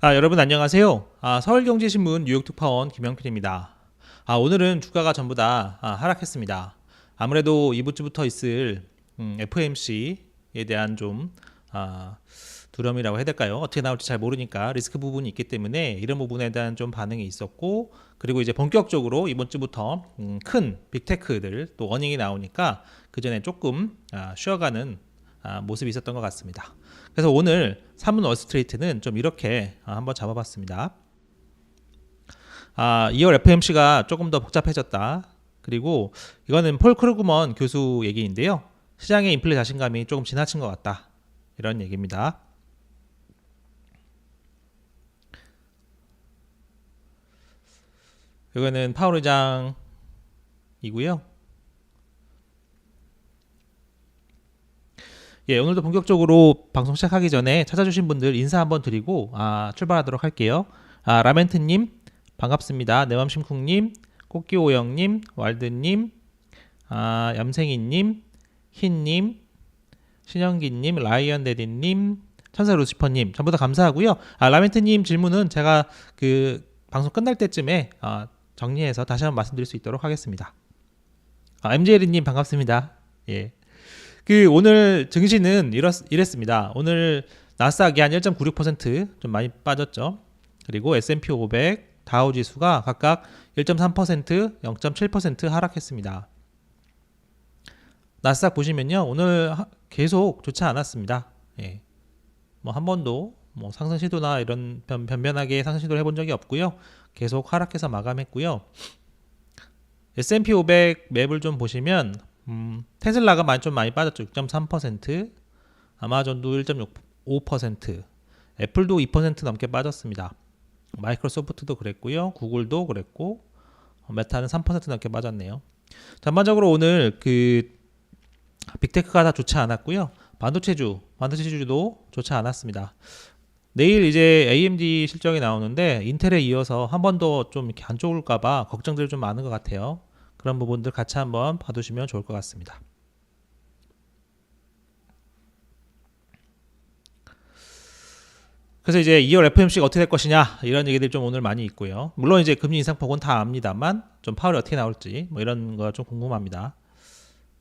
여러분 안녕하세요. 서울경제신문 뉴욕특파원 김영필입니다. 오늘은 주가가 전부 다 하락했습니다. 아무래도 이번 주부터 있을 FOMC에 대한 좀 두려움이라고 해야 될까요? 어떻게 나올지 잘 모르니까 리스크 부분이 있기 때문에 이런 부분에 대한 좀 반응이 있었고, 그리고 이제 본격적으로 이번 주부터 큰 빅테크들 또 어닝이 나오니까 그 전에 조금 쉬어가는 모습이 있었던 것 같습니다. 그래서 오늘 3분 월스트리트는 좀 이렇게 한번 잡아봤습니다. 2월 FOMC가 조금 더 복잡해졌다. 그리고 이거는 폴 크루그먼 교수 얘기인데요. 시장의 인플레 자신감이 조금 지나친 것 같다. 이런 얘기입니다. 이거는 파월 의장이고요. 오늘도 본격적으로 방송 시작하기 전에 찾아주신 분들 인사 한번 드리고 출발하도록 할게요. 라멘트님 반갑습니다. 내맘심쿵님, 꽃기오영님, 월드님, 얌생이님, 흰님, 신영기님, 라이언데디님, 천사루시퍼님 전부 다 감사하고요. 라멘트님 질문은 제가 그 방송 끝날 때쯤에 정리해서 다시 한번 말씀드릴 수 있도록 하겠습니다. MJL님 반갑습니다. 오늘 증시는 이랬습니다. 오늘 나스닥이 한 1.96% 좀 많이 빠졌죠. 그리고 S&P 500, 다우 지수가 각각 1.3%, 0.7% 하락했습니다. 나스닥 보시면요, 오늘 계속 좋지 않았습니다. 한 번도 상승 시도나 이런 변변하게 상승 시도를 해본 적이 없고요. 계속 하락해서 마감했고요. S&P 500 맵을 좀 보시면 테슬라가 좀 많이 빠졌죠. 6.3%, 아마존도 1.5%, 애플도 2% 넘게 빠졌습니다. 마이크로소프트도 그랬고요. 구글도 그랬고, 메타는 3% 넘게 빠졌네요. 전반적으로 오늘 빅테크가 다 좋지 않았고요. 반도체주도 좋지 않았습니다. 내일 이제 AMD 실적이 나오는데 인텔에 이어서 한 번 더 좀 이렇게 안 좋을까봐 걱정들이 좀 많은 것 같아요. 그런 부분들 같이 한번 봐두시면 좋을 것 같습니다. 그래서 이제 2월 FOMC가 어떻게 될 것이냐 이런 얘기들이 좀 오늘 많이 있고요. 물론 이제 금리 인상폭은 다 압니다만 좀 파월이 어떻게 나올지 이런 거 좀 궁금합니다.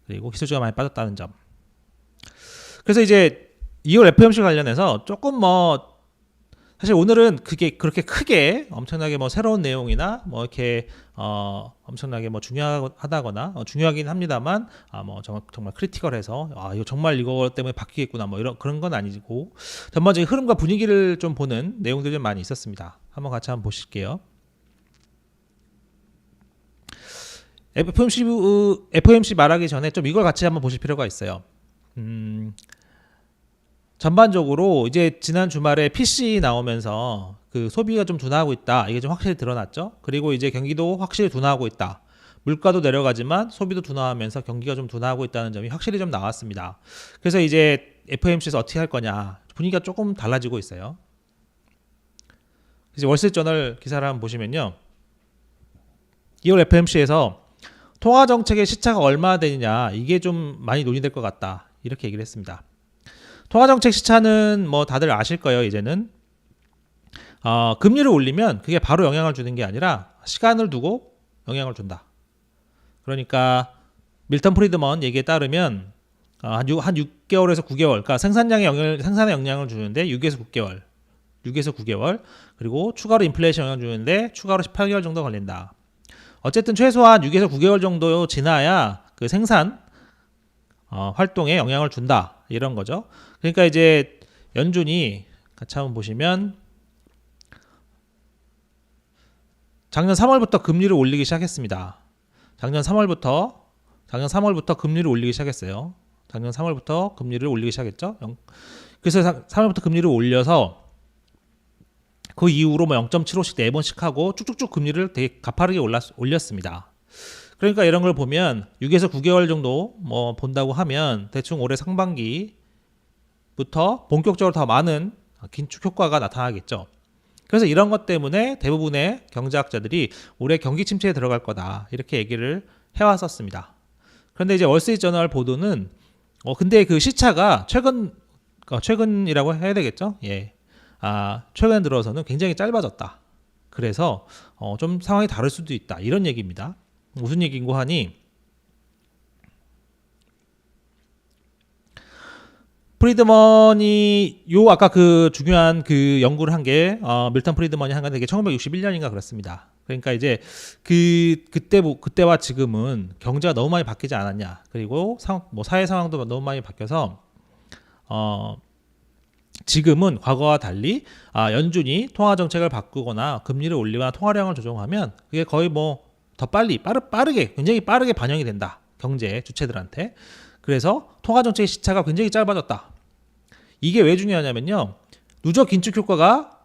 그리고 기술주가 많이 빠졌다는 점. 그래서 이제 2월 FOMC 관련해서 조금 사실 오늘은 그게 그렇게 크게 엄청나게 새로운 내용이나 이렇게 엄청나게 중요하다거나 중요하긴 합니다만 정말 크리티컬해서 이거 정말 이거 때문에 바뀌겠구나 그런 건 아니고 전반적인 흐름과 분위기를 좀 보는 내용들이 좀 많이 있었습니다. 한번 같이 한번 보실게요. FOMC 말하기 전에 좀 이걸 같이 한번 보실 필요가 있어요. 전반적으로 이제 지난 주말에 PC 나오면서 그 소비가 좀 둔화하고 있다. 이게 좀 확실히 드러났죠. 그리고 이제 경기도 확실히 둔화하고 있다. 물가도 내려가지만 소비도 둔화하면서 경기가 좀 둔화하고 있다는 점이 확실히 좀 나왔습니다. 그래서 이제 FOMC에서 어떻게 할 거냐 분위기가 조금 달라지고 있어요. 이제 월스트리트저널 기사를 한번 보시면요. 2월 FOMC에서 통화 정책의 시차가 얼마나 되느냐 이게 좀 많이 논의될 것 같다. 이렇게 얘기를 했습니다. 통화정책 시차는 다들 아실 거예요. 이제는 금리를 올리면 그게 바로 영향을 주는 게 아니라 시간을 두고 영향을 준다. 그러니까 밀턴 프리드먼 얘기에 따르면 한 6개월에서 9개월, 그러니까 생산에 영향을 주는데 6에서 9개월, 그리고 추가로 인플레이션 영향을 주는데 추가로 18개월 정도 걸린다. 어쨌든 최소한 6에서 9개월 정도 지나야 그 생산 활동에 영향을 준다. 이런 거죠. 그러니까 이제 연준이 같이 한번 보시면 작년 3월부터 금리를 올리기 시작했습니다. 작년 3월부터 금리를 올리기 시작했어요. 작년 3월부터 금리를 올리기 시작했죠. 그래서 3월부터 금리를 올려서 그 이후로 0.75씩 4번씩 하고 쭉쭉쭉 금리를 되게 가파르게 올렸습니다. 그러니까 이런 걸 보면 6에서 9개월 정도 본다고 하면 대충 올해 상반기부터 본격적으로 더 많은 긴축 효과가 나타나겠죠. 그래서 이런 것 때문에 대부분의 경제학자들이 올해 경기 침체에 들어갈 거다 이렇게 얘기를 해왔었습니다. 그런데 이제 월스트리트저널 보도는 근데 그 시차가 최근이라고 해야 되겠죠. 최근 들어서는 굉장히 짧아졌다. 그래서 좀 상황이 다를 수도 있다. 이런 얘기입니다. 무슨 얘기인고 하니 프리드먼이 아까 그 중요한 그 연구를 한 게 밀턴 프리드먼이 한 게 1961년인가 그렇습니다. 그러니까 이제 그때와 지금은 경제가 너무 많이 바뀌지 않았냐. 그리고 사회 상황도 너무 많이 바뀌어서 지금은 과거와 달리 연준이 통화 정책을 바꾸거나 금리를 올리거나 통화량을 조정하면 그게 거의 더 빠르게 굉장히 빠르게 반영이 된다. 경제 주체들한테. 그래서 통화 정책의 시차가 굉장히 짧아졌다. 이게 왜 중요하냐면요. 누적 긴축 효과가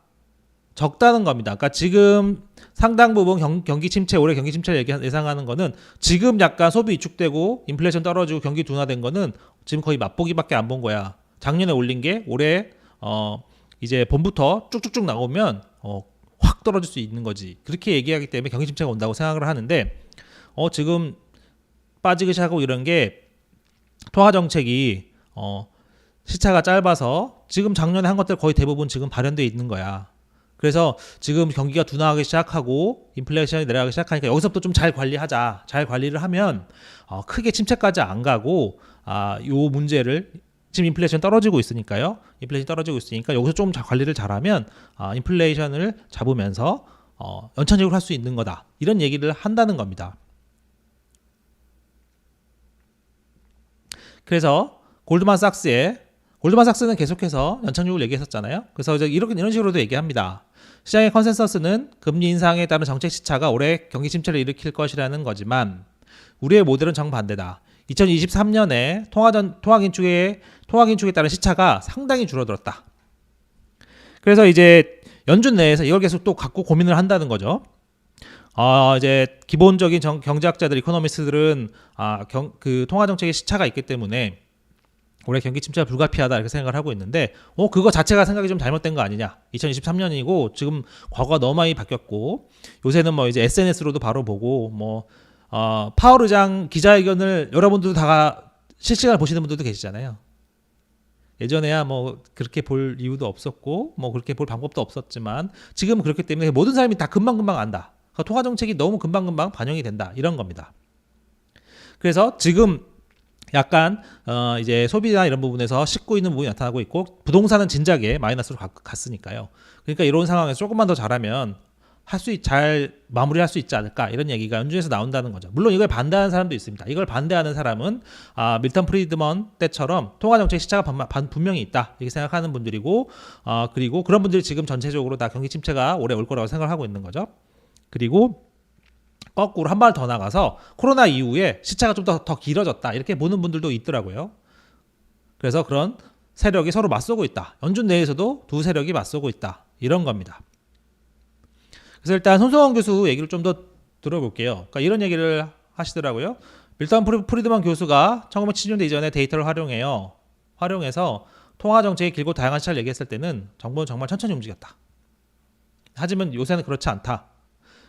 적다는 겁니다. 그러니까 지금 상당 부분 경기 침체, 올해 경기 침체를 예상하는 거는 지금 약간 소비 위축되고 인플레이션 떨어지고 경기 둔화된 거는 지금 거의 맛보기밖에 안 본 거야. 작년에 올린 게 올해 이제 봄부터 쭉쭉쭉 나오면 확 떨어질 수 있는 거지. 그렇게 얘기하기 때문에 경기 침체가 온다고 생각을 하는데 지금 빠지기 시작하고 이런 게 통화 정책이 시차가 짧아서 지금 작년에 한 것들 거의 대부분 지금 발현돼 있는 거야. 그래서 지금 경기가 둔화하기 시작하고 인플레이션이 내려가기 시작하니까 여기서부터 좀 잘 관리하자. 잘 관리를 하면 크게 침체까지 안 가고 요 문제를 지금 인플레이션 떨어지고 있으니까요. 인플레이션 떨어지고 있으니까 여기서 좀 관리를 잘하면 인플레이션을 잡으면서 연착륙을 할 수 있는 거다. 이런 얘기를 한다는 겁니다. 그래서 골드만삭스는 계속해서 연착륙을 얘기했었잖아요. 그래서 이제 이런 식으로도 얘기합니다. 시장의 컨센서스는 금리 인상에 따른 정책 시차가 올해 경기 침체를 일으킬 것이라는 거지만 우리의 모델은 정반대다. 2023년에 통화 긴축에 따른 시차가 상당히 줄어들었다. 그래서 이제 연준 내에서 이걸 계속 또 갖고 고민을 한다는 거죠. 이제 기본적인 경제학자들, 이코노미스트들은 그 통화 정책의 시차가 있기 때문에 올해 경기 침체가 불가피하다 이렇게 생각을 하고 있는데 그거 자체가 생각이 좀 잘못된 거 아니냐. 2023년이고 지금 과거가 너무 많이 바뀌었고 요새는 이제 SNS로도 바로 보고 파월 의장 기자회견을 여러분들도 다 실시간으로 보시는 분들도 계시잖아요. 예전에야 그렇게 볼 이유도 없었고 그렇게 볼 방법도 없었지만 지금은 그렇기 때문에 모든 사람이 다 금방금방 안다. 그러니까 통화 정책이 너무 금방금방 반영이 된다. 이런 겁니다. 그래서 지금 약간 이제 소비나 이런 부분에서 싣고 있는 부분이 나타나고 있고 부동산은 진작에 마이너스로 갔으니까요. 그러니까 이런 상황에서 조금만 더 잘하면 잘 마무리할 수 있지 않을까 이런 얘기가 연준에서 나온다는 거죠. 물론 이걸 반대하는 사람도 있습니다. 이걸 반대하는 사람은 밀턴 프리드먼 때처럼 통화 정책 시차가 분명히 있다 이렇게 생각하는 분들이고 그리고 그런 분들이 지금 전체적으로 다 경기 침체가 올해 올 거라고 생각하고 있는 거죠. 그리고 거꾸로 한 발 더 나가서 코로나 이후에 시차가 좀 더 길어졌다 이렇게 보는 분들도 있더라고요. 그래서 그런 세력이 서로 맞서고 있다. 연준 내에서도 두 세력이 맞서고 있다. 이런 겁니다. 그래서 일단 손성원 교수 얘기를 좀 더 들어볼게요. 그러니까 이런 얘기를 하시더라고요. 밀턴 프리드먼 교수가 1970년대 이전에 데이터를 활용해서 통화 정책의 길고 다양한 시차를 얘기했을 때는 정부는 정말 천천히 움직였다. 하지만 요새는 그렇지 않다.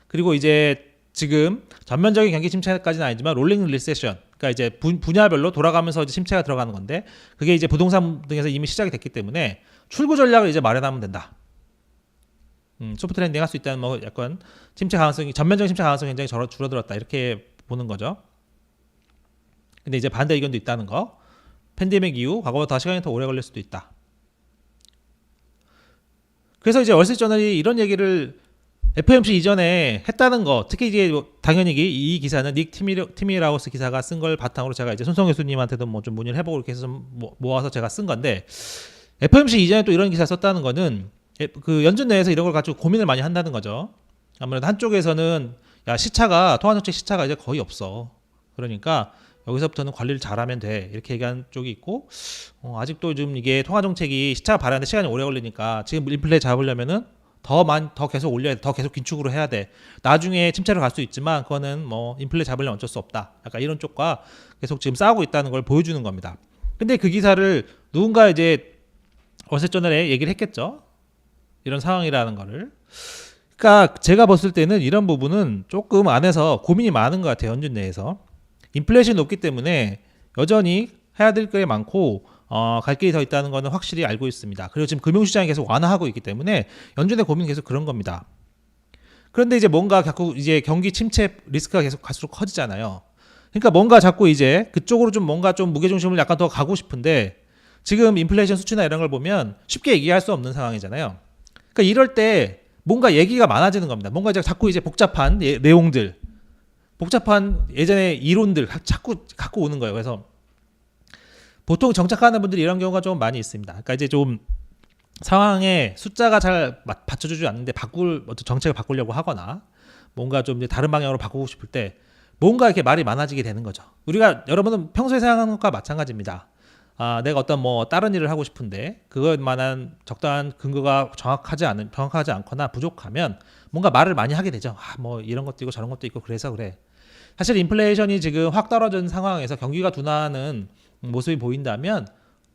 그리고 이제 지금 전면적인 경기 침체까지는 아니지만 롤링 리세션, 그러니까 이제 분야별로 돌아가면서 이제 침체가 들어가는 건데 그게 이제 부동산 등에서 이미 시작이 됐기 때문에 출구 전략을 이제 마련하면 된다. 소프트 랜딩 할 수 있다는 약간 전면적인 침체 가능성이 굉장히 줄어들었다 이렇게 보는 거죠. 근데 이제 반대 의견도 있다는 거. 팬데믹 이후 과거보다 시간이 더 오래 걸릴 수도 있다. 그래서 이제 월스트리트저널이 이런 얘기를 FOMC 이전에 했다는 거, 특히 이제 당연히 이 기사는 닉 티미라우스 기사가 쓴 걸 바탕으로 제가 이제 손성 교수님한테도 좀 문의를 해보고 이렇게 해서 좀 모아서 제가 쓴 건데 FOMC 이전에 또 이런 기사 썼다는 거는 그 연준 내에서 이런 걸 가지고 고민을 많이 한다는 거죠. 아무래도 한쪽에서는 통화 정책 시차가 이제 거의 없어. 그러니까 여기서부터는 관리를 잘하면 돼. 이렇게 얘기하는 쪽이 있고 아직도 좀 이게 통화 정책이 시차가 발휘하는데 시간이 오래 걸리니까 지금 인플레 잡으려면은 더 계속 올려야 돼. 더 계속 긴축으로 해야 돼. 나중에 침체로 갈 수 있지만 그거는 인플레 잡으려면 어쩔 수 없다. 약간 이런 쪽과 계속 지금 싸우고 있다는 걸 보여주는 겁니다. 근데 그 기사를 누군가 이제 월스트리트저널에 얘기를 했겠죠. 이런 상황이라는 거를. 그러니까 제가 봤을 때는 이런 부분은 조금 안에서 고민이 많은 것 같아요. 연준 내에서. 인플레이션이 높기 때문에 여전히 해야 될 게 많고 갈 길이 더 있다는 거는 확실히 알고 있습니다. 그리고 지금 금융시장이 계속 완화하고 있기 때문에 연준의 고민은 계속 그런 겁니다. 그런데 이제 뭔가 자꾸 이제 경기 침체 리스크가 계속 갈수록 커지잖아요. 그러니까 뭔가 자꾸 이제 그쪽으로 좀 뭔가 좀 무게중심을 약간 더 가고 싶은데 지금 인플레이션 수치나 이런 걸 보면 쉽게 얘기할 수 없는 상황이잖아요. 그러니까 이럴 때 뭔가 얘기가 많아지는 겁니다. 뭔가 이제 자꾸 이제 복잡한 내용들, 복잡한 예전의 이론들 자꾸 갖고 오는 거예요. 그래서 보통 정착하는 분들이 이런 경우가 좀 많이 있습니다. 그러니까 이제 좀 상황에 숫자가 잘 받쳐주지 않는데 어떤 정책을 바꾸려고 하거나 뭔가 좀 이제 다른 방향으로 바꾸고 싶을 때 뭔가 이렇게 말이 많아지게 되는 거죠. 우리가 여러분은 평소에 생각하는 것과 마찬가지입니다. 내가 어떤 뭐 다른 일을 하고 싶은데 그것만한 적당한 근거가 정확하지 않거나 부족하면 뭔가 말을 많이 하게 되죠. 뭐 이런 것도 있고 저런 것도 있고 그래서 그래. 사실 인플레이션이 지금 확 떨어진 상황에서 경기가 둔화하는 모습이 보인다면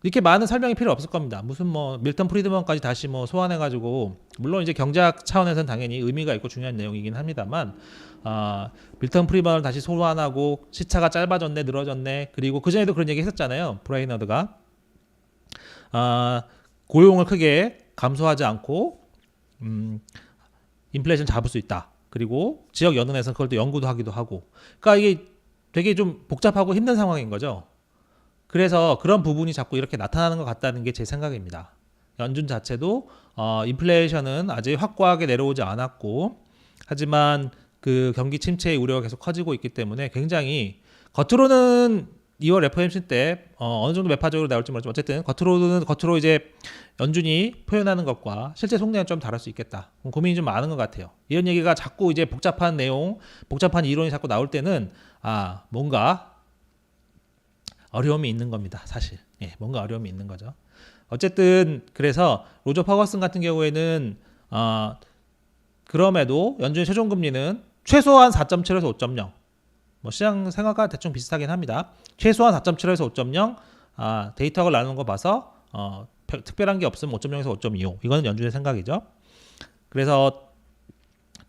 이렇게 많은 설명이 필요 없을 겁니다. 무슨 뭐 밀턴 프리드먼까지 다시 뭐 소환해가지고 물론 이제 경제학 차원에서는 당연히 의미가 있고 중요한 내용이긴 합니다만 밀턴 프리드먼을 다시 소환하고 시차가 짧아졌네 늘어졌네 그리고 그 전에도 그런 얘기 했었잖아요. 브라이너드가 고용을 크게 감소하지 않고 인플레이션 잡을 수 있다. 그리고 지역 연은에서 그걸 또 연구도 하기도 하고 그러니까 이게 되게 좀 복잡하고 힘든 상황인 거죠. 그래서 그런 부분이 자꾸 이렇게 나타나는 것 같다는 게 제 생각입니다. 연준 자체도 인플레이션은 아직 확고하게 내려오지 않았고 하지만 그 경기 침체의 우려가 계속 커지고 있기 때문에 굉장히 겉으로는 2월 FOMC 때 어느 정도 매파적으로 나올지 모르지만 어쨌든 겉으로 이제 연준이 표현하는 것과 실제 속내는 좀 다를 수 있겠다. 고민이 좀 많은 것 같아요. 이런 얘기가 자꾸 이제 복잡한 내용, 복잡한 이론이 자꾸 나올 때는 뭔가 어려움이 있는 겁니다. 사실 뭔가 어려움이 있는 거죠. 어쨌든 그래서 로저 퍼거슨 같은 경우에는 그럼에도 연준의 최종 금리는 최소한 4.7에서 5.0 뭐 시장 생각과 대충 비슷하긴 합니다. 최소한 4.7에서 5.0 데이터를 나누는 거 봐서 특별한 게 없으면 5.0에서 5.25 이거는 연준의 생각이죠. 그래서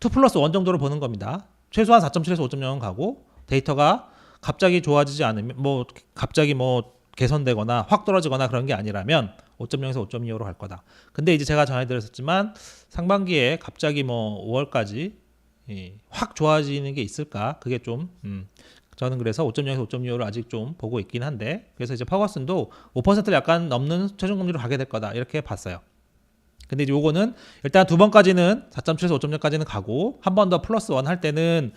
2+1 정도로 보는 겁니다. 최소한 4.7에서 5.0은 가고 데이터가 갑자기 좋아지지 않으면 뭐 갑자기 뭐 개선되거나 확 떨어지거나 그런 게 아니라면 5.0에서 5.25로 갈 거다. 근데 이제 제가 전해드렸었지만 상반기에 갑자기 뭐 5월까지 확 좋아지는 게 있을까? 그게 좀 저는 그래서 5.0에서 5.25를 아직 좀 보고 있긴 한데 그래서 이제 퍼거슨도 5%를 약간 넘는 최종 금리로 가게 될 거다 이렇게 봤어요. 근데 이제 요거는 일단 두 번까지는 4.7에서 5.0까지는 가고 한 번 더 플러스 원 할 때는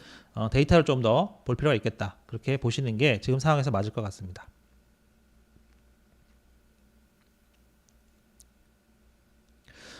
데이터를 좀 더 볼 필요가 있겠다. 그렇게 보시는 게 지금 상황에서 맞을 것 같습니다.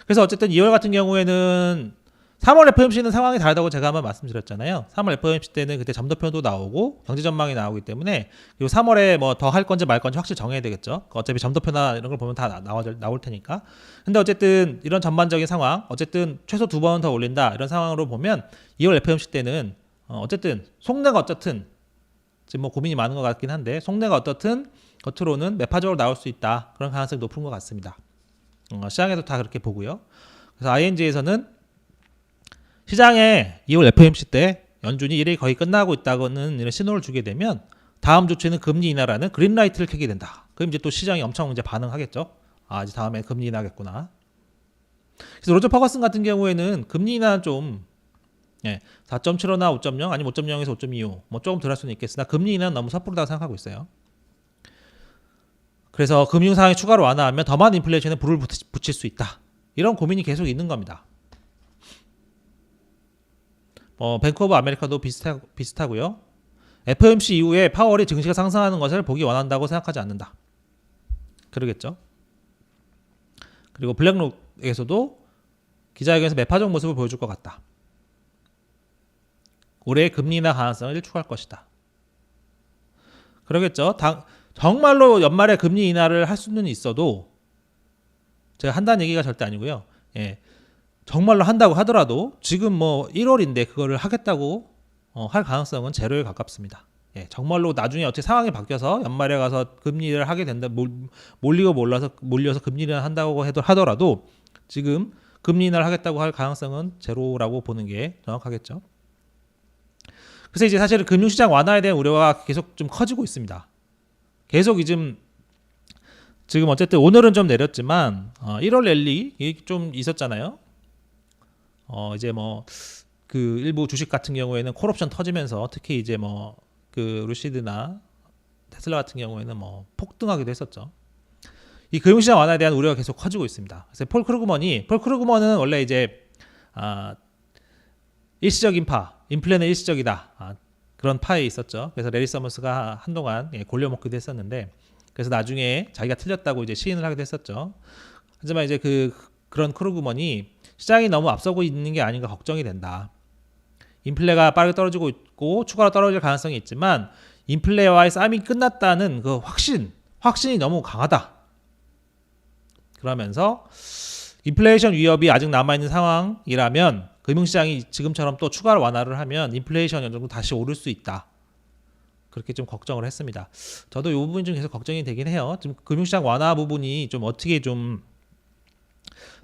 그래서 어쨌든 2월 같은 경우에는 3월 FOMC는 상황이 다르다고 제가 한번 말씀드렸잖아요. 3월 FOMC 때는 그때 점도표도 나오고 경제 전망이 나오기 때문에 그리고 3월에 뭐 더 할 건지 말 건지 확실히 정해야 되겠죠. 어차피 점도표나 이런 걸 보면 다 나올 테니까. 근데 어쨌든 이런 전반적인 상황, 어쨌든 최소 2번 더 올린다 이런 상황으로 보면 2월 FOMC 때는 어쨌든 속내가 어떻든 지금 뭐 고민이 많은 것 같긴 한데 속내가 어떻든 겉으로는 매파적으로 나올 수 있다 그런 가능성이 높은 것 같습니다. 시장에도 다 그렇게 보고요. 그래서 ING에서는 시장에 2월 FOMC 때 연준이 일이 거의 끝나고 있다고는 이런 신호를 주게 되면 다음 조치는 금리 인하라는 그린라이트를 켜게 된다. 그럼 이제 또 시장이 엄청 이제 반응하겠죠. 이제 다음에 금리 인하겠구나. 그래서 로저 퍼거슨 같은 경우에는 금리 인하는 좀 4.75나 5.0 아니면 5.0에서 5.25 뭐 조금 덜 할 수는 있겠으나 금리 인하는 너무 섣부르다고 생각하고 있어요. 그래서 금융 상황이 추가로 완화하면 더 많은 인플레이션에 불을 붙일 수 있다. 이런 고민이 계속 있는 겁니다. 뱅크 오브 아메리카도 비슷하고요. FOMC 이후에 파월이 증시가 상승하는 것을 보기 원한다고 생각하지 않는다. 그러겠죠. 그리고 블랙록에서도 기자회견에서 매파적 모습을 보여줄 것 같다. 올해 금리 인하 가능성을 일축할 것이다. 그러겠죠. 정말로 연말에 금리 인하를 할 수는 있어도 제가 한다는 얘기가 절대 아니고요. 정말로 한다고 하더라도 지금 뭐 1월인데 그거를 하겠다고 할 가능성은 제로에 가깝습니다. 정말로 나중에 어떻게 상황이 바뀌어서 연말에 가서 금리를 하게 된다 몰려서 금리를 한다고 하더라도 지금 금리 인하를 하겠다고 할 가능성은 제로라고 보는 게 정확하겠죠. 그래서 이제 사실은 금융시장 완화에 대한 우려가 계속 좀 커지고 있습니다. 계속 지금 지금 어쨌든 오늘은 좀 내렸지만 1월 랠리 좀 있었잖아요. 이제 뭐 그 일부 주식 같은 경우에는 콜옵션 터지면서 특히 이제 뭐 그 루시드나 테슬라 같은 경우에는 뭐 폭등하기도 했었죠. 이 금융시장 완화에 대한 우려가 계속 커지고 있습니다. 그래서 폴 크루그먼은 원래 이제 일시적인 인플레는 일시적이다. 그런 파에 있었죠. 그래서 레리 서머스가 한동안 골려먹기도 했었는데, 그래서 나중에 자기가 틀렸다고 이제 시인을 하기도 했었죠. 하지만 이제 그런 크루그먼이 시장이 너무 앞서고 있는 게 아닌가 걱정이 된다. 인플레가 빠르게 떨어지고 있고 추가로 떨어질 가능성이 있지만 인플레와의 싸움이 끝났다는 그 확신이 너무 강하다. 그러면서 인플레이션 위협이 아직 남아있는 상황이라면 금융시장이 지금처럼 또 추가 완화를 하면 인플레이션이 어느 정도 다시 오를 수 있다. 그렇게 좀 걱정을 했습니다. 저도 이 부분이 좀 계속 걱정이 되긴 해요. 지금 금융시장 완화 부분이 좀 어떻게 좀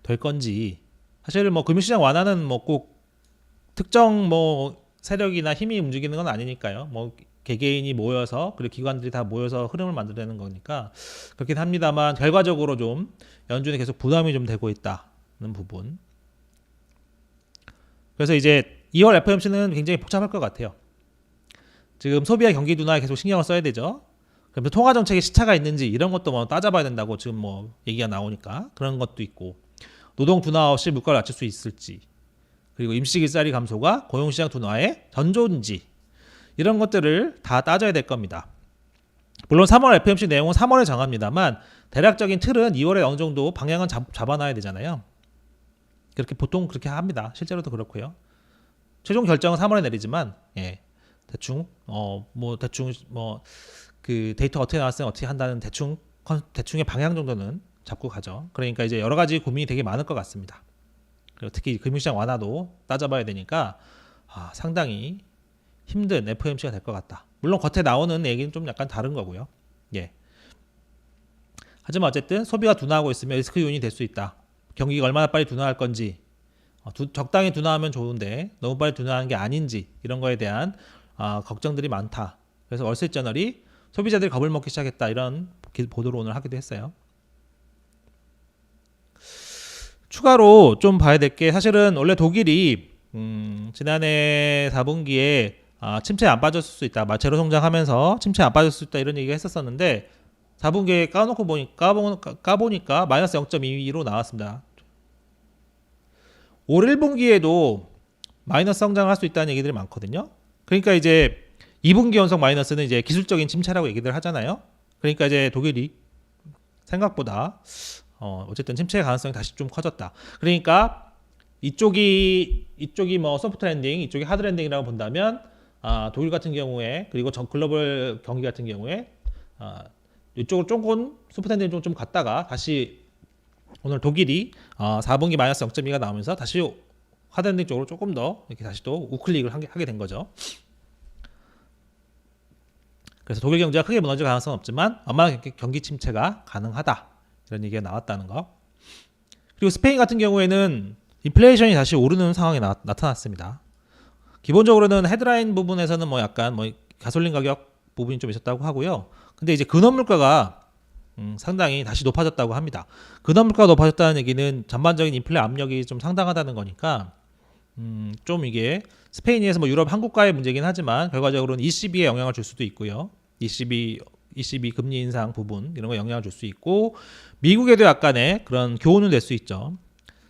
될 건지. 사실 뭐 금융시장 완화는 뭐 꼭 특정 뭐 세력이나 힘이 움직이는 건 아니니까요. 뭐 개개인이 모여서 그리고 기관들이 다 모여서 흐름을 만들어내는 거니까 그렇긴 합니다만 결과적으로 좀 연준에 계속 부담이 좀 되고 있다는 부분. 그래서 이제 2월 FOMC는 굉장히 복잡할 것 같아요. 지금 소비와 경기 둔화에 계속 신경을 써야 되죠. 그래서 통화 정책에 시차가 있는지 이런 것도 뭐 따져봐야 된다고 지금 뭐 얘기가 나오니까 그런 것도 있고, 노동 둔화 없이 물가를 낮출 수 있을지, 그리고 임시 일자리 감소가 고용시장 둔화의 전조인지, 이런 것들을 다 따져야 될 겁니다. 물론 3월 FOMC 내용은 3월에 정합니다만 대략적인 틀은 2월에 어느 정도 방향은 잡아놔야 되잖아요. 그렇게 보통 그렇게 합니다. 실제로도 그렇고요. 최종 결정은 3월에 내리지만 대충 그 데이터 어떻게 나왔으면 어떻게 한다는 대충의 방향 정도는 잡고 가죠. 그러니까 이제 여러 가지 고민이 되게 많을 것 같습니다. 그리고 특히 금융시장 완화도 따져봐야 되니까 상당히 힘든 FOMC가 될 것 같다. 물론 겉에 나오는 얘기는 좀 약간 다른 거고요. 하지만 어쨌든 소비가 둔화하고 있으면 리스크 요인이 될 수 있다. 경기가 얼마나 빨리 둔화할 건지, 적당히 둔화하면 좋은데 너무 빨리 둔화하는 게 아닌지, 이런 거에 대한 걱정들이 많다. 그래서 월스트리트저널이 소비자들이 겁을 먹기 시작했다, 이런 보도를 오늘 하기도 했어요. 추가로 좀 봐야 될 게, 사실은 원래 독일이 지난해 4분기에 침체에 안 빠졌을 수 있다, 제로 성장하면서 침체에 안 빠졌을 수 있다, 이런 얘기가 했었었는데 4분기에 까보니까 마이너스 0.2로 나왔습니다. 올 1분기에도 마이너스 성장을 할 수 있다는 얘기들이 많거든요. 그러니까 이제 2분기 연속 마이너스는 이제 기술적인 침체라고 얘기들 하잖아요. 그러니까 이제 독일이 생각보다 어쨌든 침체의 가능성이 다시 좀 커졌다. 그러니까 이쪽이 뭐 소프트 랜딩, 이쪽이 하드 랜딩이라고 본다면 독일 같은 경우에, 그리고 전 글로벌 경기 같은 경우에 이쪽으로 조금 소프트 랜딩 좀 갔다가 다시 오늘 독일이 4분기 마이너스 0.2가 나오면서 다시 하드 랜딩 쪽으로 조금 더 이렇게 다시 또 우클릭을 하게 된 거죠. 그래서 독일 경제가 크게 무너질 가능성은 없지만 아마 경기 침체가 가능하다, 이런 얘기가 나왔다는 거. 그리고 스페인 같은 경우에는 인플레이션이 다시 오르는 상황이 나타났습니다. 기본적으로는 헤드라인 부분에서는 뭐 약간 뭐 가솔린 가격 부분이 좀 있었다고 하고요. 근데 이제 근원 물가가 상당히 다시 높아졌다고 합니다. 근원 물가가 높아졌다는 얘기는 전반적인 인플레 압력이 좀 상당하다는 거니까 좀 이게 스페인에서 뭐 유럽 한국과의 문제긴 하지만 결과적으로는 ECB에 영향을 줄 수도 있고요. ECB 금리 인상 부분, 이런 거 영향을 줄 수 있고, 미국에도 약간의 그런 교훈을 낼 수 있죠.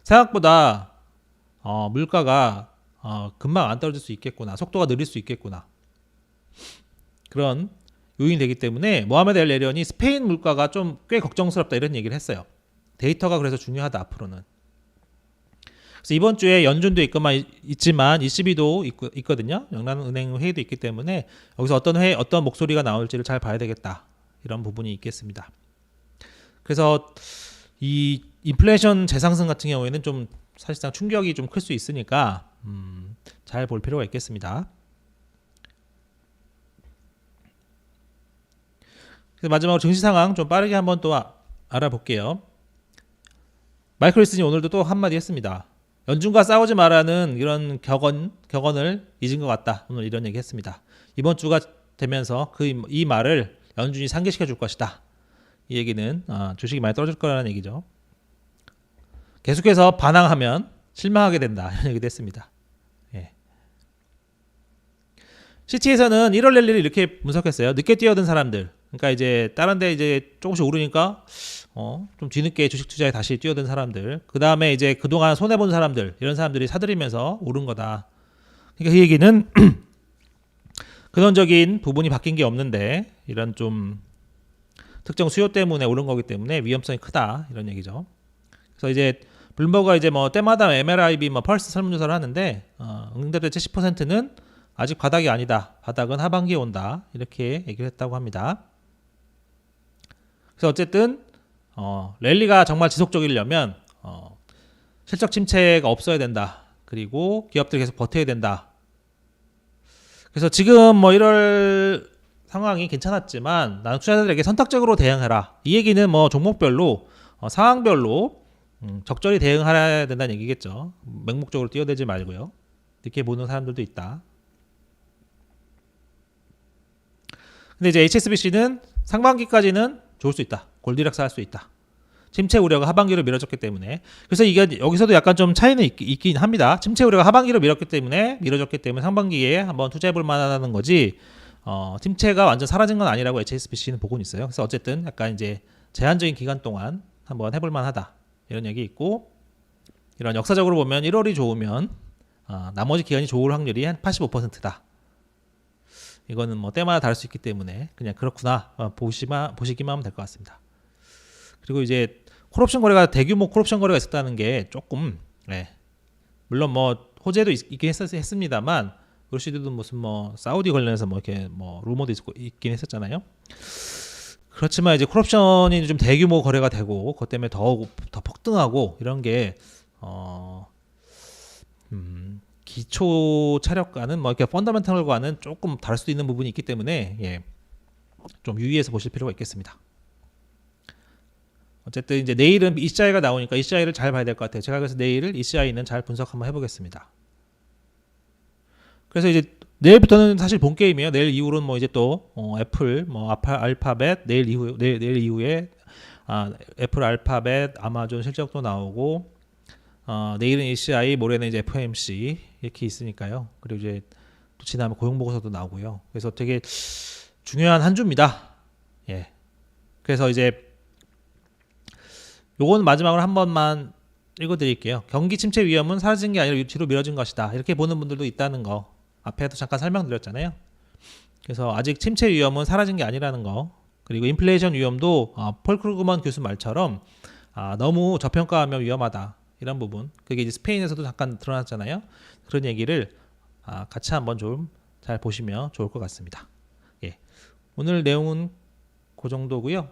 생각보다 물가가 금방 안 떨어질 수 있겠구나, 속도가 느릴 수 있겠구나, 그런 요인이 되기 때문에 모하메드 엘 에리언이 스페인 물가가 좀 꽤 걱정스럽다, 이런 얘기를 했어요. 데이터가 그래서 중요하다, 앞으로는. 그래서 이번 주에 연준도 있지만 ECB도 있거든요. 영란은행 회의도 있기 때문에 여기서 어떤 목소리가 나올지를 잘 봐야 되겠다, 이런 부분이 있겠습니다. 그래서 이 인플레이션 재상승 같은 경우에는 좀 사실상 충격이 좀 클 수 있으니까 잘 볼 필요가 있겠습니다. 그래서 마지막으로 증시 상황 좀 빠르게 한번 또 알아볼게요. 마이클 리슨이 오늘도 또 한마디 했습니다. 연준과 싸우지 말라는 이런 격언을 잊은 것 같다, 오늘 이런 얘기 했습니다. 이번 주가 되면서 이 말을 연준이 상기시켜 줄 것이다, 이 얘기는 주식이 많이 떨어질 거라는 얘기죠. 계속해서 반항하면 실망하게 된다 이런 얘기도 했습니다. 예. 시티에서는 1월 랠리를 이렇게 분석했어요. 늦게 뛰어든 사람들, 그러니까 이제 다른데 이제 조금씩 오르니까 좀 뒤늦게 주식 투자에 다시 뛰어든 사람들, 그 다음에 이제 그동안 손해 본 사람들, 이런 사람들이 사들이면서 오른 거다. 그러니까 그 얘기는 근원적인 부분이 바뀐 게 없는데 이런 좀 특정 수요 때문에 오른 거기 때문에 위험성이 크다 이런 얘기죠. 그래서 이제 블룸버그가 이제 뭐 때마다 MLIB 뭐 펄스 설문조사를 하는데 응답자 70%는 아직 바닥이 아니다. 바닥은 하반기에 온다. 이렇게 얘기를 했다고 합니다. 그래서 어쨌든 랠리가 정말 지속적이려면 실적 침체가 없어야 된다. 그리고 기업들이 계속 버텨야 된다. 그래서 지금 뭐 1월 상황이 괜찮았지만 나는 투자자들에게 선택적으로 대응해라. 이 얘기는 뭐 종목별로 상황별로 적절히 대응해야 된다는 얘기겠죠. 맹목적으로 뛰어들지 말고요. 이렇게 보는 사람들도 있다. 근데 이제 HSBC는 상반기까지는 좋을 수 있다. 골디락스 할 수 있다. 침체 우려가 하반기로 미뤄졌기 때문에. 그래서 이게 여기서도 약간 좀 차이는 있긴 합니다. 침체 우려가 하반기로 미뤄졌기 때문에 상반기에 한번 투자해 볼 만하다는 거지. 침체가 완전 사라진 건 아니라고 HSBC는 보고는 있어요. 그래서 어쨌든 약간 이제 제한적인 기간 동안 한번 해볼 만하다. 이런 얘기 있고, 이런 역사적으로 보면 1월이 좋으면 나머지 기간이 좋을 확률이 한 85%다. 이거는 뭐 때마다 다를 수 있기 때문에 그냥 그렇구나 보시기만 하면 될 것 같습니다. 그리고 이제 콜옵션 거래가 대규모 콜옵션 거래가 있었다는 게 조금 물론 뭐 호재도 있긴 했습니다만 루시드도 무슨 뭐 사우디 관련해서 뭐 이렇게 뭐 루머도 있긴 했었잖아요. 그렇지만 이제 콜옵션이 좀 대규모 거래가 되고 그것 때문에 더 폭등하고 이런 게 기초 차력과는 뭐 이렇게 펀더멘털과는 조금 다를 수도 있는 부분이 있기 때문에 좀 유의해서 보실 필요가 있겠습니다. 어쨌든 이제 내일은 ECI가 나오니까 ECI를 잘 봐야 될 것 같아요. 제가 그래서 내일 ECI는 잘 분석 한번 해보겠습니다. 그래서 이제 내일부터는 사실 본 게임이에요. 내일 이후로는 뭐 이제 또 애플, 뭐 알파벳 내일 이후에 애플, 알파벳, 아마존 실적도 나오고 내일은 ECI, 모레는 이제 FOMC 이렇게 있으니까요. 그리고 이제 또 지난번 고용보고서도 나오고요. 그래서 되게 중요한 한 주입니다. 예. 그래서 이제 요건 마지막으로 한 번만 읽어드릴게요. 경기 침체 위험은 사라진 게 아니라 뒤로 미뤄진 것이다. 이렇게 보는 분들도 있다는 거. 앞에도 잠깐 설명드렸잖아요. 그래서 아직 침체 위험은 사라진 게 아니라는 거. 그리고 인플레이션 위험도 폴 크루그먼 교수 말처럼 너무 저평가하면 위험하다. 이런 부분. 그게 이제 스페인에서도 잠깐 드러났잖아요. 그런 얘기를 같이 한번 좀 잘 보시면 좋을 것 같습니다. 예. 오늘 내용은 그 정도고요.